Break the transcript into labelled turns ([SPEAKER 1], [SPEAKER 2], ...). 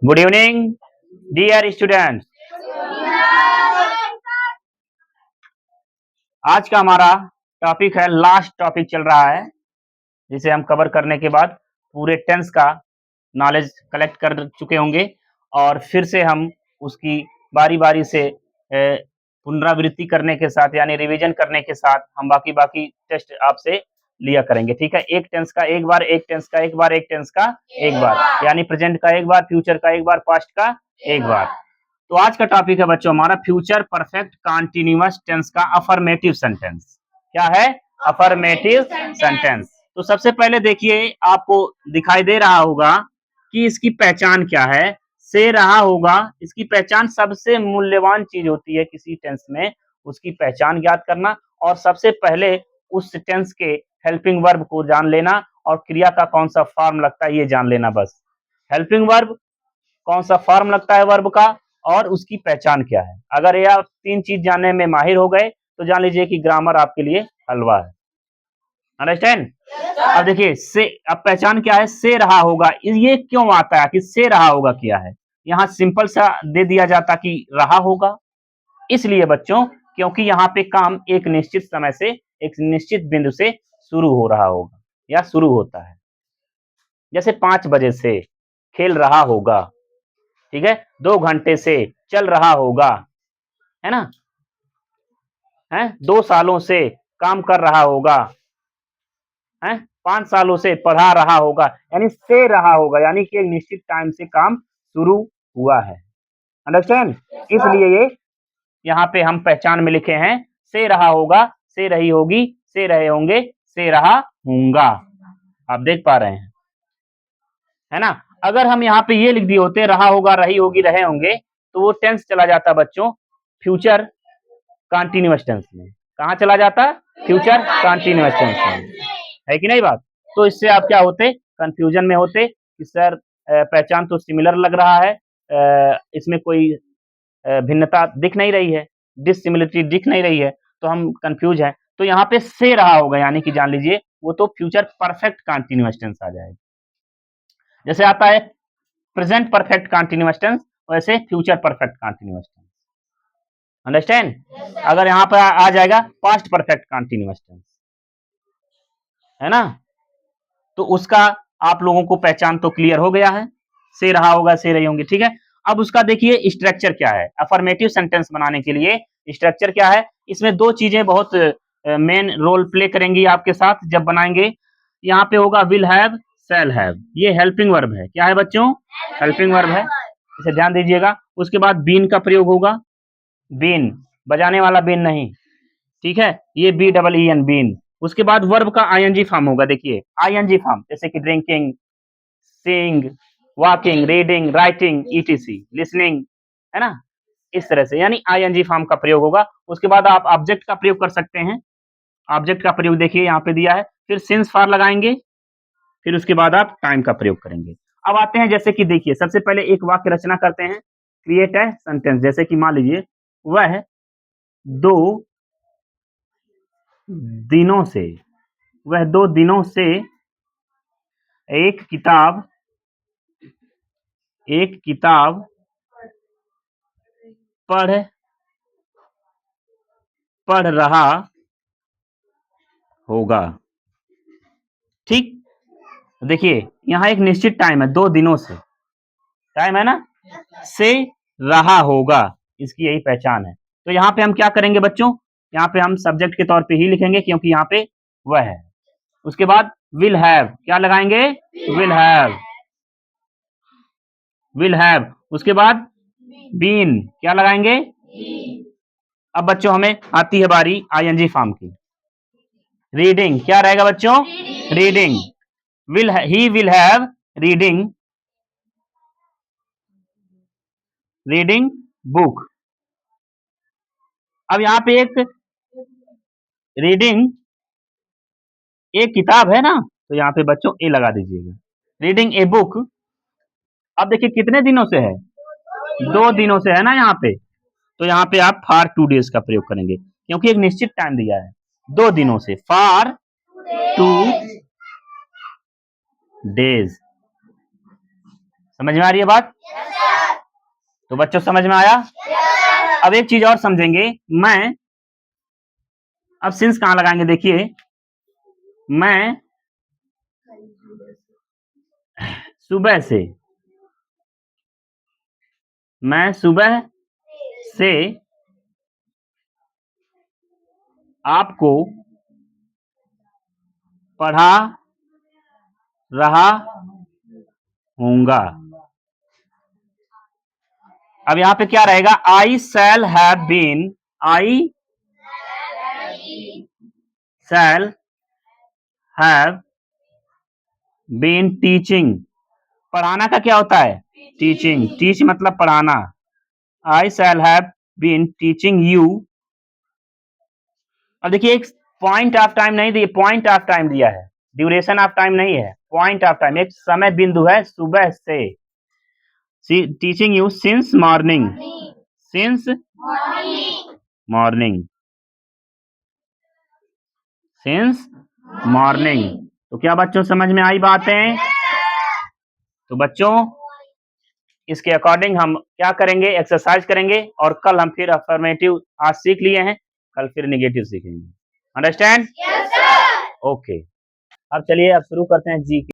[SPEAKER 1] Good evening dear students. आज का हमारा टॉपिक है, लास्ट टॉपिक चल रहा है, जिसे हम कवर करने के बाद पूरे टेंस का नॉलेज कलेक्ट कर चुके होंगे और फिर से हम उसकी बारी बारी से पुनरावृत्ति करने के साथ यानी रिवीजन करने के साथ हम बाकी टेस्ट आपसे लिया करेंगे। ठीक है, एक टेंस का एक बार, एक टेंस का एक बार, एक टेंस का एक बार, यानी प्रेजेंट का एक बार, फ्यूचर का एक बार, पास्ट का एक बार। तो आज का टॉपिक है बच्चों हमारा फ्यूचर परफेक्ट कॉन्टिन्यूअस टेंस का अफर्मेटिव सेंटेंस। क्या है? Affirmative sentence. तो सबसे पहले देखिए, आपको दिखाई दे रहा होगा कि इसकी पहचान क्या है। से रहा होगा, इसकी पहचान सबसे मूल्यवान चीज होती है किसी टेंस में, उसकी पहचान ज्ञात करना और सबसे पहले उस टेंस के हेल्पिंग वर्ब को जान लेना और क्रिया का कौन सा फॉर्म लगता है ये जान लेना। बस हेल्पिंग वर्ब, कौन सा फॉर्म लगता है वर्ब का और उसकी पहचान क्या है। अगर ये आप तीन चीज जानने में माहिर हो गए तो जान लीजिए कि ग्रामर आपके लिए हलवा है। अंडरस्टैंड? अब देखिए, से अब पहचान क्या है। से रहा होगा, ये क्यों आता है कि से रहा होगा क्या है। यहाँ सिंपल सा दे दिया जाता कि रहा होगा, इसलिए बच्चों क्योंकि यहाँ पे काम एक निश्चित समय से, एक निश्चित बिंदु से शुरू हो रहा होगा या शुरू होता है। जैसे 5 बजे से खेल रहा होगा, ठीक है, 2 घंटे से चल रहा होगा, है ना, है 2 सालों से काम कर रहा होगा, है 5 सालों से पढ़ा रहा होगा, यानी से रहा होगा, यानी कि एक निश्चित टाइम से काम शुरू हुआ है। अंडरस्टैंड? इसलिए ये यहाँ पे हम पहचान में लिखे हैं, से रहा होगा, से रही होगी, से रहे होंगे, से रहा होगा। आप देख पा रहे हैं, है ना। अगर हम यहाँ पे ये लिख दिए होते रहा होगा, रही होगी, रहे होंगे, तो वो टेंस चला जाता बच्चों फ्यूचर कॉन्टिन्यूअस टेंस में। कहाँ चला जाता? फ्यूचर कॉन्टिन्यूअस टेंस में, है कि नहीं बात। तो इससे आप क्या होते, कंफ्यूजन में होते कि सर पहचान तो सिमिलर लग रहा है, इसमें कोई भिन्नता दिख नहीं रही है, डिसिमिलरिटी दिख नहीं रही है, तो हम कंफ्यूज हैं। तो यहाँ पे से रहा होगा, यानी कि जान लीजिए वो तो फ्यूचर परफेक्ट कॉन्टिन्यूअस टेंस आ जाएगा। जैसे आता है प्रेजेंट परफेक्ट कॉन्टिन्यूअस टेंस, वैसे future perfect continuous tense. Understand? अगर यहाँ पर आ जाएगा पास्ट परफेक्ट कॉन्टिन्यूअस टेंस, है ना, तो उसका आप लोगों को पहचान तो क्लियर हो गया है, से रहा होगा, से रही होंगी। ठीक है, अब उसका देखिए स्ट्रक्चर क्या है। अफर्मेटिव सेंटेंस बनाने के लिए स्ट्रक्चर क्या है। इसमें दो चीजें बहुत मेन रोल प्ले करेंगी आपके साथ जब बनाएंगे। यहाँ पे होगा विल हैव, शैल हैव, ये हेल्पिंग वर्ब है। क्या है बच्चों? हेल्पिंग वर्ब है, इसे ध्यान दीजिएगा। उसके बाद बीन का प्रयोग होगा, बीन बजाने वाला बीन नहीं, ठीक है, ये B double E N, bean. उसके बाद वर्ब का आईएनजी फॉर्म होगा। देखिए आईएनजी फॉर्म, जैसे कि drinking, seeing, walking, reading, writing, etc, listening, है ना, इस तरह से, यानी आईएनजी फॉर्म का प्रयोग होगा। उसके बाद आप ऑब्जेक्ट का प्रयोग कर सकते हैं। ऑब्जेक्ट का प्रयोग देखिए यहाँ पे दिया है, फिर सिंस फॉर लगाएंगे, फिर उसके बाद आप टाइम का प्रयोग करेंगे। अब आते हैं, जैसे कि देखिए सबसे पहले एक वाक्य रचना करते हैं, क्रिएट है सेंटेंस। जैसे कि मान लीजिए वह 2 दिनों से, वह 2 दिनों से एक किताब, एक किताब पढ़ पढ़ रहा होगा। ठीक, देखिए यहाँ एक निश्चित टाइम है, 2 दिनों से टाइम है ना, से रहा होगा, इसकी यही पहचान है। तो यहाँ पे हम क्या करेंगे बच्चों, यहाँ पे हम सब्जेक्ट के तौर पे ही लिखेंगे क्योंकि यहाँ पे वह है। उसके बाद विल हैव, क्या लगाएंगे? Will have, will have. उसके बाद बीन, क्या लगाएंगे? अब बच्चों हमें आती है बारी आईएनजी फॉर्म की। रीडिंग, क्या रहेगा बच्चों? Reading, will, he will have reading, reading book. अब यहाँ पे एक रीडिंग, एक किताब है ना, तो यहाँ पे बच्चों ए लगा दीजिएगा, रीडिंग ए बुक। अब देखिए कितने दिनों से है? 2 दिनों से है ना यहाँ पे, तो यहाँ पे आप फॉर 2 डेज का प्रयोग करेंगे क्योंकि एक निश्चित टाइम दिया है, 2 दिनों से, फॉर 2 डेज। समझ में आ रही है बात? तो बच्चों समझ में आया? अब एक चीज और समझेंगे। मैं, अब सिंस कहां लगाएंगे देखिए, मैं सुबह से, मैं सुबह से आपको पढ़ा रहा हूंगा। अब यहाँ पे क्या रहेगा? I shall have been, I shall have been teaching. पढ़ाना का क्या होता है? टीचिंग। टीच मतलब पढ़ाना। I shall have been teaching you. अब देखिए एक पॉइंट ऑफ टाइम नहीं दिया, पॉइंट ऑफ टाइम दिया है, ड्यूरेशन ऑफ टाइम नहीं है, पॉइंट ऑफ टाइम, एक समय बिंदु है, सुबह से। Teaching you since morning, since morning, since morning. तो क्या बच्चों समझ में आई बातें? तो बच्चों इसके अकॉर्डिंग हम क्या करेंगे? एक्सरसाइज करेंगे और कल हम फिर अफर्मेटिव आज सीख लिए हैं, कल फिर नेगेटिव सीखेंगे। अंडरस्टैंड? Yes sir. ओके, अब चलिए अब शुरू करते हैं जी के।